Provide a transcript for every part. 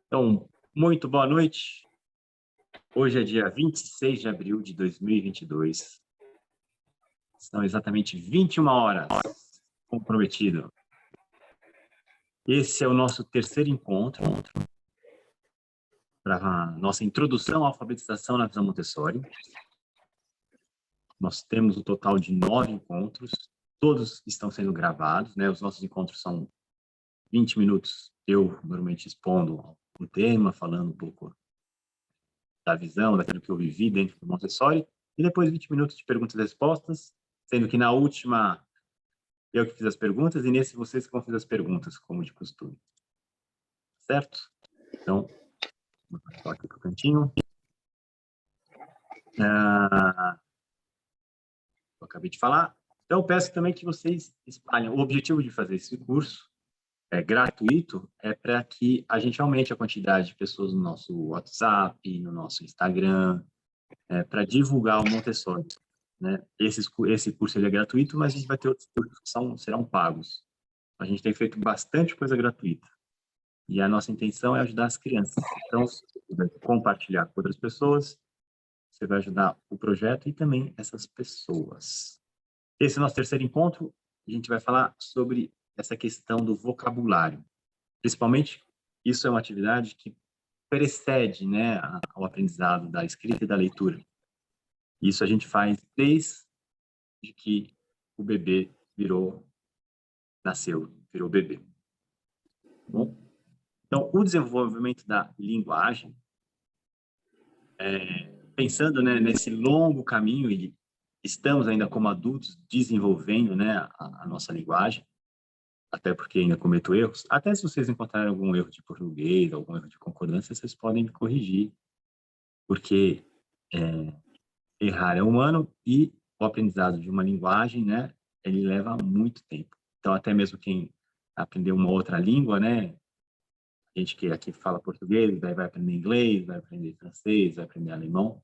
Então, muito boa noite. Hoje é dia 26 de abril de 2022. São exatamente 21 horas. Comprometido. Esse é o nosso terceiro encontro para a nossa introdução à alfabetização na visão Montessori. Nós temos um total de 9 encontros. Todos estão sendo gravados, né? Os nossos encontros são 20 minutos. Eu normalmente expondo o tema, falando um pouco da visão, daquilo que eu vivi dentro do Montessori, e depois 20 minutos de perguntas e respostas, sendo que na última eu que fiz as perguntas e nesse vocês que vão fazer as perguntas, como de costume. Certo? Então, vou passar aqui para o cantinho. Eu acabei de falar. Então, eu peço também que vocês espalhem. O objetivo de fazer esse curso gratuito é para que a gente aumente a quantidade de pessoas no nosso WhatsApp, no nosso Instagram, para divulgar o Montessori. Né? Esse curso ele é gratuito, mas a gente vai ter outros cursos que serão pagos. A gente tem feito bastante coisa gratuita. E a nossa intenção é ajudar as crianças. Então, se você puder compartilhar com outras pessoas, você vai ajudar o projeto e também essas pessoas. Esse é o nosso terceiro encontro. A gente vai falar sobre essa questão do vocabulário. Principalmente, isso é uma atividade que precede, né, ao aprendizado da escrita e da leitura. Isso a gente faz desde que o bebê nasceu, virou bebê. Bom? Então, o desenvolvimento da linguagem, pensando, né, nesse longo caminho, e estamos ainda como adultos desenvolvendo, né, a nossa linguagem, até porque ainda cometo erros. Até se vocês encontrarem algum erro de português, algum erro de concordância, vocês podem me corrigir, porque errar é humano e o aprendizado de uma linguagem, né, ele leva muito tempo. Então, até mesmo quem aprendeu uma outra língua, né, a gente que aqui fala português, daí vai aprender inglês, vai aprender francês, vai aprender alemão.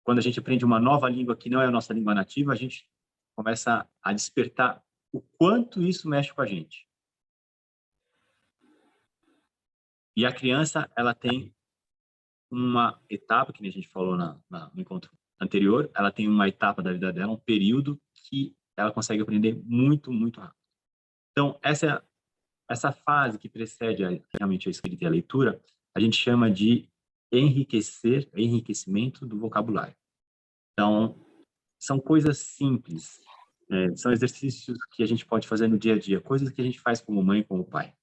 Quando a gente aprende uma nova língua que não é a nossa língua nativa, a gente começa a despertar o quanto isso mexe com a gente. E a criança, ela tem uma etapa, que a gente falou no encontro anterior, ela tem uma etapa da vida dela, um período que ela consegue aprender muito, muito rápido. Então, essa fase que precede realmente a escrita e a leitura, a gente chama de enriquecimento do vocabulário. Então, são coisas simples, são exercícios que a gente pode fazer no dia a dia, coisas que a gente faz como mãe, como pai.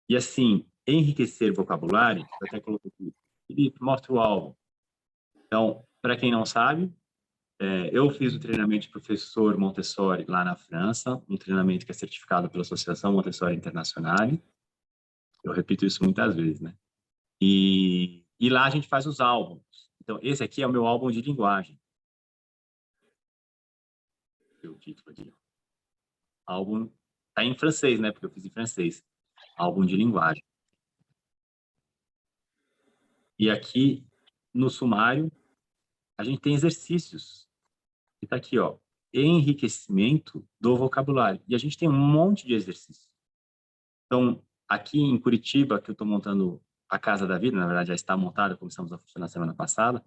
E assim, enriquecer vocabulário, eu até coloquei aqui, Felipe, mostra o álbum. Então, para quem não sabe, eu fiz o treinamento de professor Montessori lá na França, um treinamento que é certificado pela Associação Montessori Internacional. Eu repito isso muitas vezes, né? E lá a gente faz os álbuns. Então, esse aqui é o meu álbum de linguagem. O título aqui. Álbum está em francês, né? Porque eu fiz em francês. Álbum de linguagem. E aqui, no sumário, a gente tem exercícios. E está aqui, ó, enriquecimento do vocabulário. E a gente tem um monte de exercícios. Então, aqui em Curitiba, que eu estou montando a Casa da Vida, na verdade já está montada, começamos a funcionar semana passada,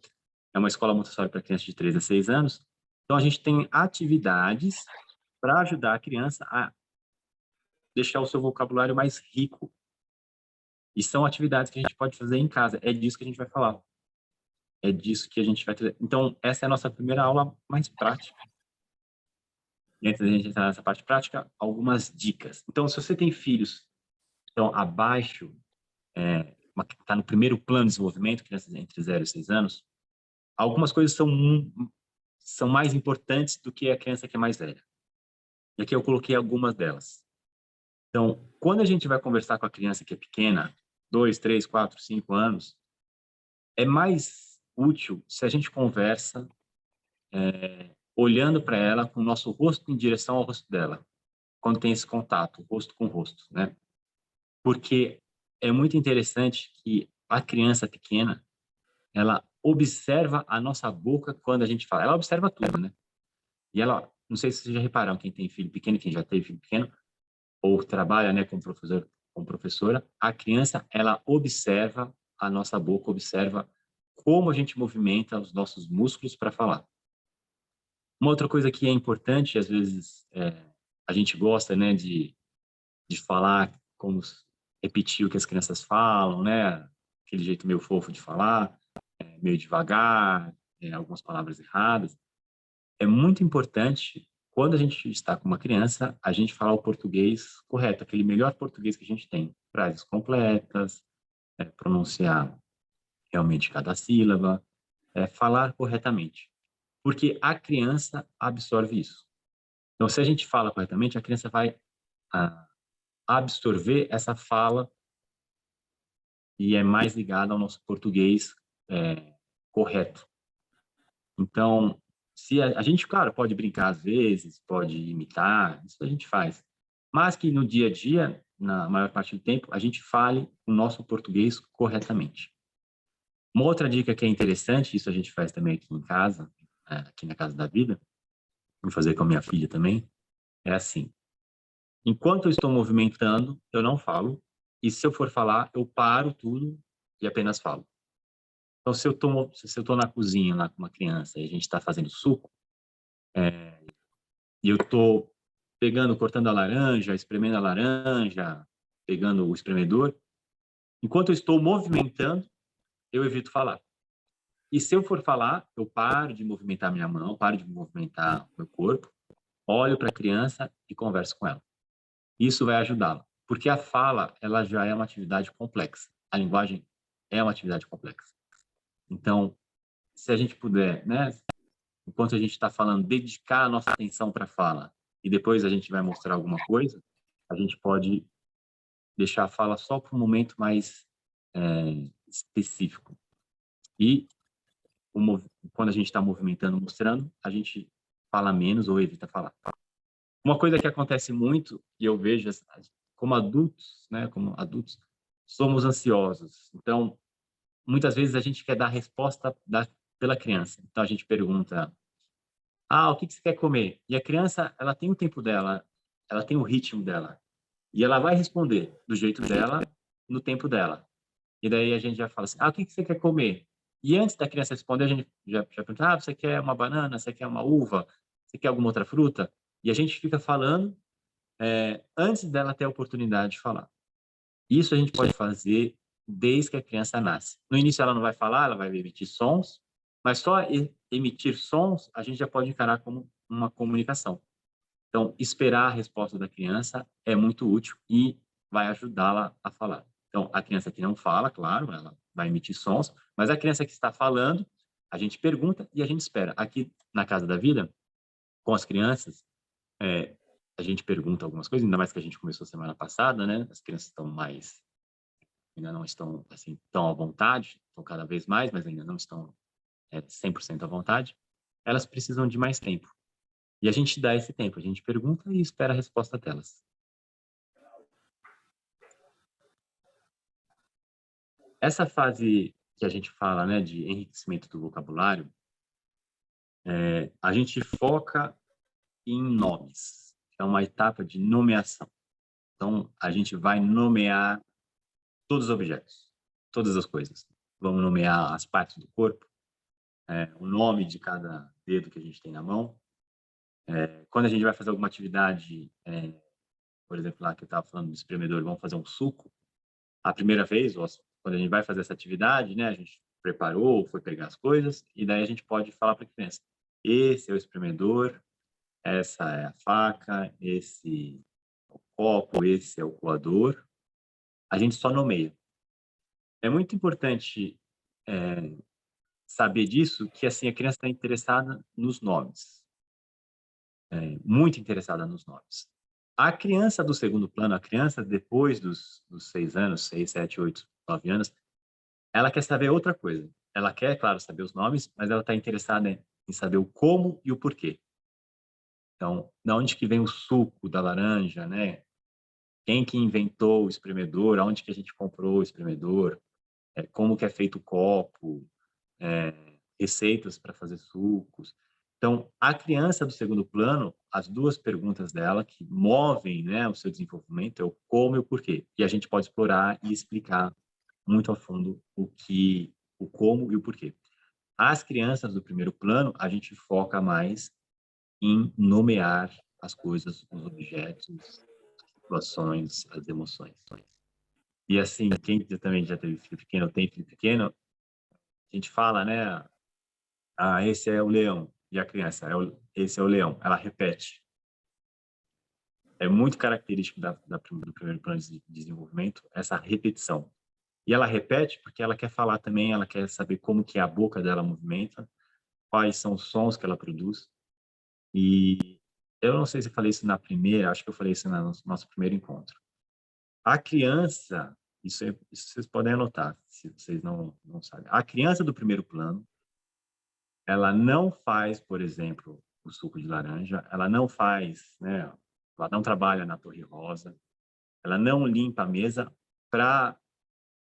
é uma escola Montessori para crianças de 3 a 6 anos. Então, a gente tem atividades para ajudar a criança a deixar o seu vocabulário mais rico. E são atividades que a gente pode fazer em casa. É disso que a gente vai falar. É disso que a gente vai ter. Então, essa é a nossa primeira aula mais prática. E antes da gente entrar nessa parte prática, algumas dicas. Então, se você tem filhos então abaixo, que está no primeiro plano de desenvolvimento, crianças entre 0 e 6 anos, algumas coisas são mais importantes do que a criança que é mais velha. E aqui eu coloquei algumas delas. Então, quando a gente vai conversar com a criança que é pequena, 2, 3, 4, 5 anos, é mais útil se a gente conversa olhando para ela com o nosso rosto em direção ao rosto dela, quando tem esse contato, rosto com rosto, né? Porque é muito interessante que a criança pequena, ela observa a nossa boca quando a gente fala. Ela observa tudo, né? E ela, não sei se vocês já repararam, quem tem filho pequeno, quem já teve filho pequeno, ou trabalha, né, como professor como professora, a criança, ela observa a nossa boca, observa como a gente movimenta os nossos músculos para falar. Uma outra coisa que é importante, às vezes, a gente gosta, né, de falar, como repetir o que as crianças falam, né, aquele jeito meio fofo de falar, meio devagar, algumas palavras erradas. É muito importante, quando a gente está com uma criança, a gente falar o português correto, aquele melhor português que a gente tem. Frases completas, pronunciar realmente cada sílaba, falar corretamente. Porque a criança absorve isso. Então, se a gente fala corretamente, a criança vai absorver essa fala e é mais ligada ao nosso português correto. Então, se a gente, claro, pode brincar às vezes, pode imitar, isso a gente faz. Mas que no dia a dia, na maior parte do tempo, a gente fale o nosso português corretamente. Uma outra dica que é interessante, isso a gente faz também aqui em casa, aqui na Casa da Vida, vou fazer com a minha filha também, é assim: enquanto eu estou movimentando, eu não falo, e se eu for falar, eu paro tudo e apenas falo. Então, se eu estou na cozinha lá com uma criança e a gente está fazendo suco, e eu estou pegando, cortando a laranja, espremendo a laranja, pegando o espremedor, enquanto eu estou movimentando, eu evito falar. E se eu for falar, eu paro de movimentar minha mão, paro de movimentar o meu corpo, olho para a criança e converso com ela. Isso vai ajudá-la, porque a fala, ela já é uma atividade complexa. A linguagem é uma atividade complexa. Então, se a gente puder, né, enquanto a gente está falando, dedicar a nossa atenção para a fala e depois a gente vai mostrar alguma coisa, a gente pode deixar a fala só para um momento mais específico. E quando a gente está movimentando, mostrando, a gente fala menos ou evita falar. Uma coisa que acontece muito, e eu vejo como adultos, né, como adultos, somos ansiosos. Então, muitas vezes a gente quer dar a resposta pela criança. Então, a gente pergunta: o que você quer comer? E a criança, ela tem o tempo dela, ela tem o ritmo dela. E ela vai responder do jeito dela, no tempo dela. E daí a gente já fala assim: o que você quer comer? E antes da criança responder, a gente já pergunta: você quer uma banana? Você quer uma uva? Você quer alguma outra fruta? E a gente fica falando antes dela ter a oportunidade de falar. Isso a gente pode fazer desde que a criança nasce. No início ela não vai falar, ela vai emitir sons, mas só emitir sons a gente já pode encarar como uma comunicação. Então, esperar a resposta da criança é muito útil e vai ajudá-la a falar. Então, a criança que não fala, claro, ela vai emitir sons, mas a criança que está falando, a gente pergunta e a gente espera. Aqui na Casa da Vida, com as crianças, a gente pergunta algumas coisas, ainda mais que a gente começou semana passada, né? As crianças ainda não estão assim tão à vontade, estão cada vez mais, mas ainda não estão 100% à vontade. Elas precisam de mais tempo. E a gente dá esse tempo, a gente pergunta e espera a resposta delas. Essa fase que a gente fala, né, de enriquecimento do vocabulário, a gente foca em nomes. É uma etapa de nomeação. Então, a gente vai nomear todos os objetos, todas as coisas. Vamos nomear as partes do corpo, o nome de cada dedo que a gente tem na mão. Quando a gente vai fazer alguma atividade, por exemplo, lá que eu estava falando do espremedor, vamos fazer um suco. A primeira vez, quando a gente vai fazer essa atividade, né, a gente preparou, foi pegar as coisas, e daí a gente pode falar para a criança: esse é o espremedor, essa é a faca, esse é o copo, esse é o coador. A gente só nomeia. É muito importante saber disso, que assim a criança está interessada nos nomes, muito interessada nos nomes. A criança do segundo plano, a criança depois dos 6 anos, 6, 7, 8, 9 anos, ela quer saber outra coisa. Ela quer, claro, saber os nomes, mas ela está interessada em saber o como e o porquê. Então, de onde que vem o suco da laranja, né? Quem que inventou o espremedor? Aonde que a gente comprou o espremedor? Como que é feito o copo? Receitas para fazer sucos. Então, a criança do segundo plano, as duas perguntas dela que movem, né, o seu desenvolvimento é o como e o porquê. E a gente pode explorar e explicar muito a fundo o como e o porquê. As crianças do primeiro plano, a gente foca mais em nomear as coisas, os objetos, as situações, as emoções. E assim, quem também já teve filho pequeno, tem filho pequeno, a gente fala, né? Ah, esse é o leão. E a criança, esse é o leão. Ela repete. É muito característico do primeiro plano de desenvolvimento, essa repetição. E ela repete porque ela quer falar também, ela quer saber como que a boca dela movimenta, quais são os sons que ela produz. E eu não sei se eu falei isso na primeira, acho que eu falei isso no nosso primeiro encontro. A criança, isso vocês podem anotar, se vocês não sabem. A criança do primeiro plano, ela não faz, por exemplo, o suco de laranja, ela não faz, né, ela não trabalha na Torre Rosa, ela não limpa a mesa para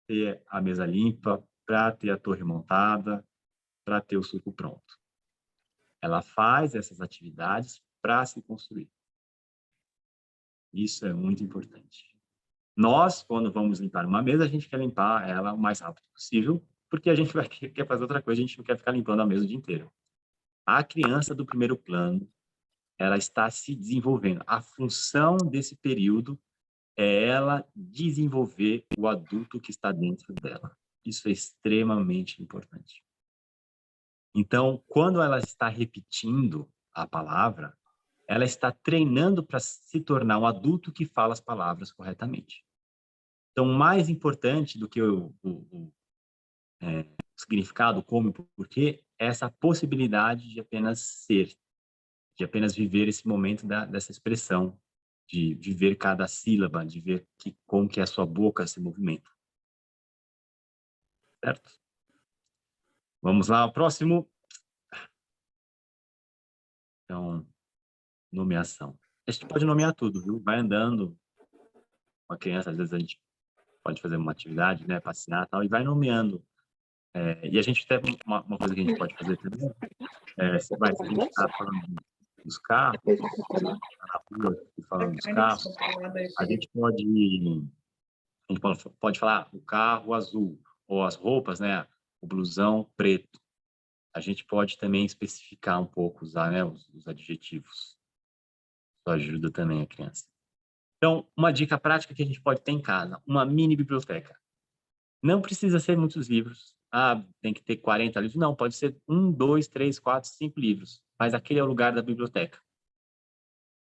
ter a mesa limpa, para ter a torre montada, para ter o suco pronto. Ela faz essas atividades para se construir. Isso é muito importante. Nós, quando vamos limpar uma mesa, a gente quer limpar ela o mais rápido possível, porque a gente quer fazer outra coisa, a gente não quer ficar limpando a mesa o dia inteiro. A criança do primeiro plano, ela está se desenvolvendo. A função desse período é ela desenvolver o adulto que está dentro dela. Isso é extremamente importante. Então, quando ela está repetindo a palavra, ela está treinando para se tornar um adulto que fala as palavras corretamente. Então, mais importante do que o significado, como e porquê, é essa possibilidade de apenas ser, de apenas viver esse momento dessa expressão, de ver cada sílaba, de ver como que a sua boca se movimenta. Certo? Vamos lá, o próximo. Então, nomeação. A gente pode nomear tudo, viu? Vai andando com a criança, às vezes a gente pode fazer uma atividade, né, passear e tal, e vai nomeando. E a gente tem uma coisa que a gente pode fazer também, se a gente está falando dos carros, tá na rua e falando dos carros, a gente pode falar o carro azul, ou as roupas, né, o blusão preto. A gente pode também especificar um pouco, usar, né, os adjetivos. Isso ajuda também a criança. Então, uma dica prática que a gente pode ter em casa, uma mini biblioteca. Não precisa ser muitos livros. Ah, tem que ter 40 livros. Não, pode ser 1, 2, 3, 4, 5 livros. Mas aquele é o lugar da biblioteca.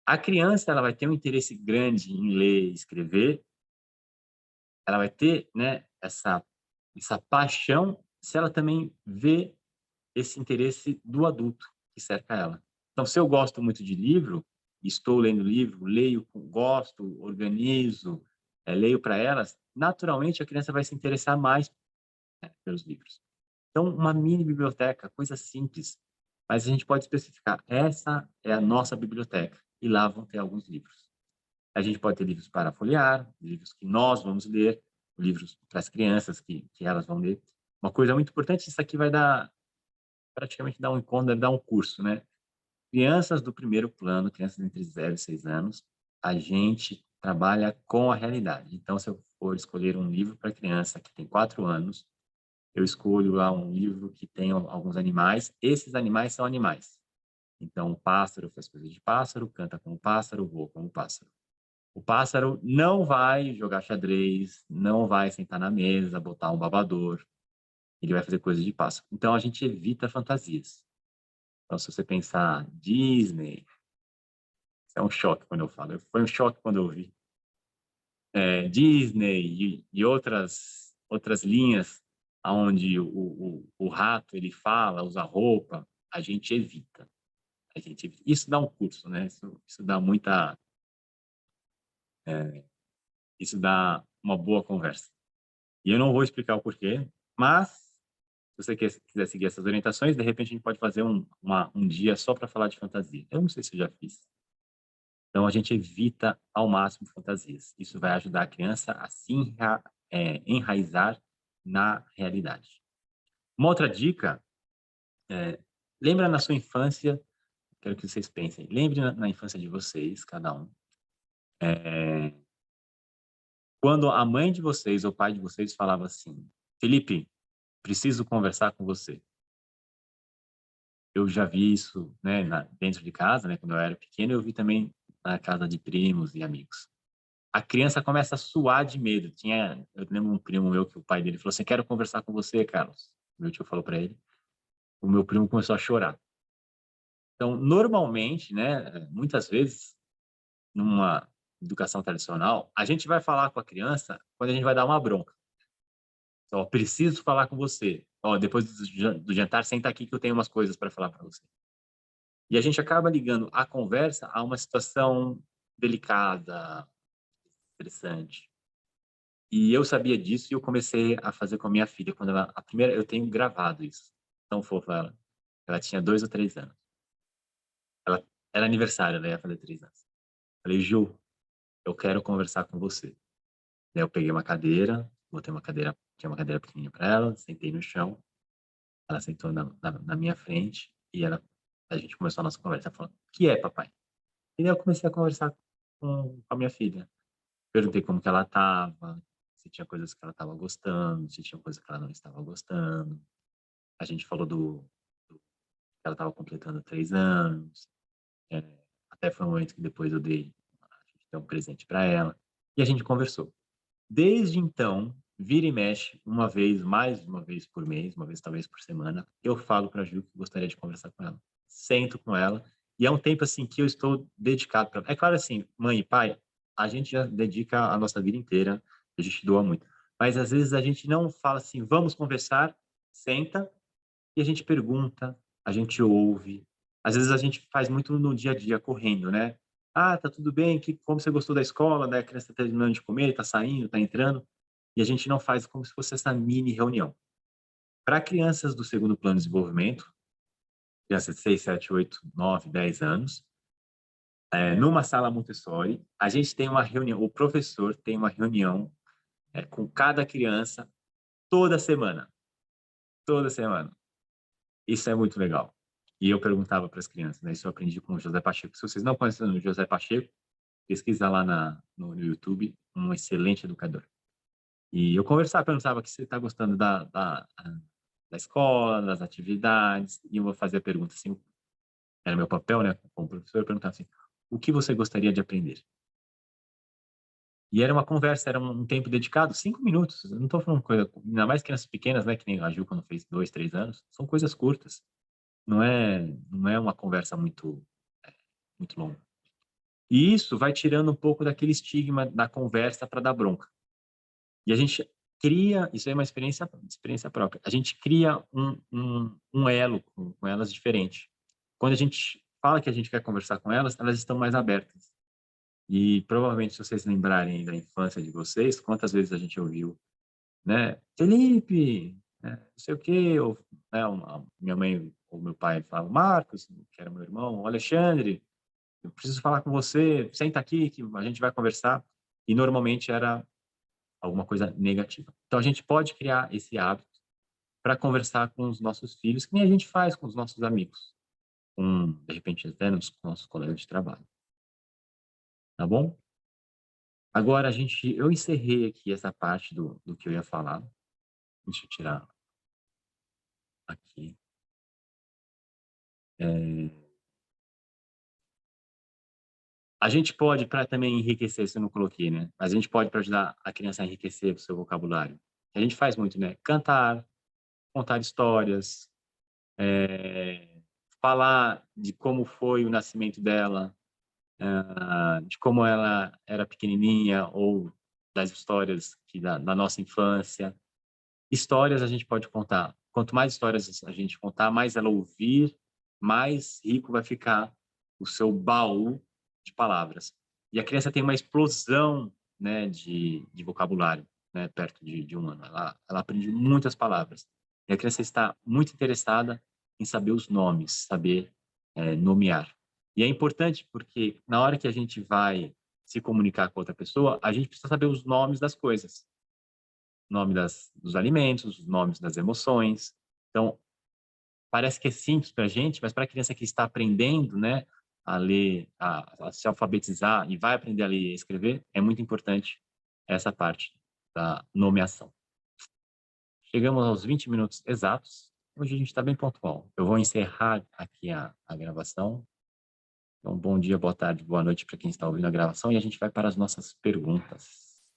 A criança, ela vai ter um interesse grande em ler e escrever. Ela vai ter, né, essa paixão se ela também vê esse interesse do adulto que cerca ela. Então, se eu gosto muito de livro, estou lendo livro, leio, gosto, organizo, leio para elas, naturalmente a criança vai se interessar mais, né, pelos livros. Então, uma mini biblioteca, coisa simples, mas a gente pode especificar, essa é a nossa biblioteca, e lá vão ter alguns livros. A gente pode ter livros para folhear, livros que nós vamos ler, livros para as crianças que elas vão ler. Uma coisa muito importante, isso aqui vai praticamente dar um encontro, dar um curso, né? Crianças do primeiro plano, crianças entre 0 e 6 anos, a gente trabalha com a realidade. Então, se eu for escolher um livro para criança que tem 4 anos, eu escolho lá um livro que tem alguns animais. Esses animais são animais. Então, o pássaro faz coisa de pássaro, canta como pássaro, voa como pássaro. O pássaro não vai jogar xadrez, não vai sentar na mesa, botar um babador. Ele vai fazer coisas de pássaro. Então, a gente evita fantasias. Então, se você pensar Disney, é um choque quando eu falo. Foi um choque quando eu vi. Disney e outras linhas onde o rato ele fala, usa roupa, a gente evita. Isso dá um curso, né? Isso dá muita... isso dá uma boa conversa. E eu não vou explicar o porquê, mas se você quiser seguir essas orientações, de repente a gente pode fazer um dia só para falar de fantasia. Eu não sei se eu já fiz. Então, a gente evita ao máximo fantasias. Isso vai ajudar a criança a se enraizar na realidade. Uma outra dica, lembra na sua infância quero que vocês pensem. Lembre na infância de vocês, cada um. Quando a mãe de vocês ou o pai de vocês falava assim, Felipe, preciso conversar com você. Eu já vi isso, né, dentro de casa, né, quando eu era pequeno, eu vi também na casa de primos e amigos. A criança começa a suar de medo. Eu lembro um primo meu que o pai dele falou assim, quero conversar com você, Carlos. Meu tio falou para ele. O meu primo começou a chorar. Então, normalmente, né, muitas vezes, numa educação tradicional, a gente vai falar com a criança quando a gente vai dar uma bronca. Ó, preciso falar com você. Ó, depois do jantar, senta aqui que eu tenho umas coisas para falar para você. E a gente acaba ligando a conversa a uma situação delicada, estressante. E eu sabia disso e eu comecei a fazer com a minha filha quando ela, a primeira, eu tenho gravado isso. Tão fofa ela. Ela tinha 2 ou 3 anos. Ela era aniversário, ela ia fazer 3 anos. Falei, Ju, eu quero conversar com você. Daí eu peguei uma cadeira, botei uma cadeira, tinha uma cadeira pequenininha para ela, sentei no chão, ela sentou na minha frente e a gente começou a nossa conversa. Ela falou, o que é, papai? E daí eu comecei a conversar com a minha filha. Perguntei como que ela estava, se tinha coisas que ela estava gostando, se tinha coisas que ela não estava gostando. A gente falou que ela estava completando 3 anos. É, até foi um momento que depois a gente deu um presente para ela. E a gente conversou. Desde então, vira e mexe, mais uma vez por mês, uma vez talvez por semana, eu falo para a Ju que gostaria de conversar com ela. Sento com ela, e é um tempo assim que eu estou dedicado para ela. É claro assim, mãe e pai, a gente já dedica a nossa vida inteira, a gente doa muito. Mas às vezes a gente não fala assim, vamos conversar, senta, e a gente pergunta, a gente ouve. Às vezes a gente faz muito no dia a dia, correndo, né? Ah, tá tudo bem, como você gostou da escola, né? A criança está terminando de comer, está saindo, está entrando. E a gente não faz como se fosse essa mini reunião. Para crianças do segundo plano de desenvolvimento, crianças de 6, 7, 8, 9, 10 anos, numa sala Montessori, a gente tem uma reunião, o professor tem uma reunião com cada criança toda semana. Toda semana. Isso é muito legal. E eu perguntava para as crianças, né? Isso eu aprendi com o José Pacheco. Se vocês não conhecem o José Pacheco, pesquisa lá no YouTube, um excelente educador. E eu perguntava que você está gostando da escola, das atividades, e eu vou fazer a pergunta assim, era meu papel, né, como professor, eu perguntava assim, o que você gostaria de aprender? E era uma conversa, era um tempo dedicado, 5 minutos, eu não estou falando coisa, ainda mais crianças pequenas, né, que nem a Ju quando fez 2, 3 anos, são coisas curtas, não é uma conversa muito longa. E isso vai tirando um pouco daquele estigma da conversa para dar bronca. E a gente cria, isso é uma experiência própria, a gente cria um elo com elas diferente. Quando a gente fala que a gente quer conversar com elas, elas estão mais abertas. E provavelmente, se vocês lembrarem da infância de vocês, quantas vezes a gente ouviu, né? Felipe, né? Não sei o quê, ou, né? Minha mãe ou meu pai falavam, Marcos, que era meu irmão, Alexandre, eu preciso falar com você, senta aqui que a gente vai conversar. E normalmente era alguma coisa negativa. Então a gente pode criar esse hábito para conversar com os nossos filhos, que nem a gente faz com os nossos amigos, de repente até com nossos colegas de trabalho. Tá bom? Agora eu encerrei aqui essa parte do que eu ia falar. Deixa eu tirar aqui. A gente pode, para também enriquecer, isso eu não coloquei, né? Mas a gente pode, para ajudar a criança a enriquecer o seu vocabulário. A gente faz muito, né? Cantar, contar histórias, falar de como foi o nascimento dela, de como ela era pequenininha ou das histórias da nossa infância. Histórias a gente pode contar. Quanto mais histórias a gente contar, mais ela ouvir, mais rico vai ficar o seu baú de palavras. E a criança tem uma explosão, né, de vocabulário, né, perto de 1 ano. Ela aprende muitas palavras. E a criança está muito interessada em saber os nomes, saber nomear. E é importante porque na hora que a gente vai se comunicar com outra pessoa, a gente precisa saber os nomes das coisas, nome dos alimentos, os nomes das emoções. Então, parece que é simples para a gente, mas para a criança que está aprendendo, né, a ler, a se alfabetizar e vai aprender a ler e escrever, é muito importante essa parte da nomeação. Chegamos aos 20 minutos exatos. Hoje a gente está bem pontual. Eu vou encerrar aqui a gravação. Então, bom dia, boa tarde, boa noite para quem está ouvindo a gravação e a gente vai para as nossas perguntas.